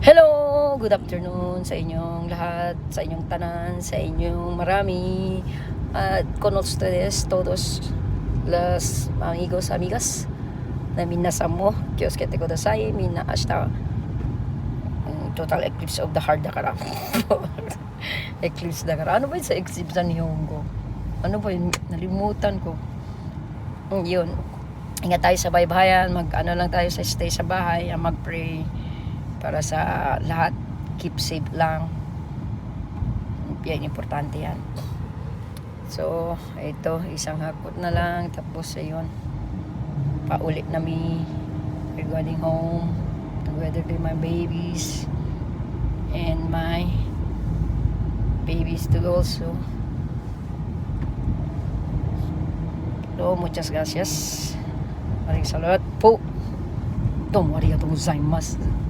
Hello! Good afternoon sa inyong lahat, sa inyong tanan, sa inyong marami. At con ustedes todos los amigos, amigas na minasamo. Kyosuke kudasai, minna ashita total eclipse of the heart da kara. Eclipse da kara. Ano ba yun sa eclipse sa Nihongo? Ano ba yun? Nalimutan ko. Yun. Ingat tayo sa baybayan, mag-ano lang tayo sa stay sa bahay, mag-pray para sa lahat, keep safe lang. Yan, importante yan. So, ito, isang hakot na lang, tapos ayun, paulit na mi, we're going home, together with my babies, and my babies too also. So, muchas gracias. Maraming salamat po. Domo arigatou gozaimasu.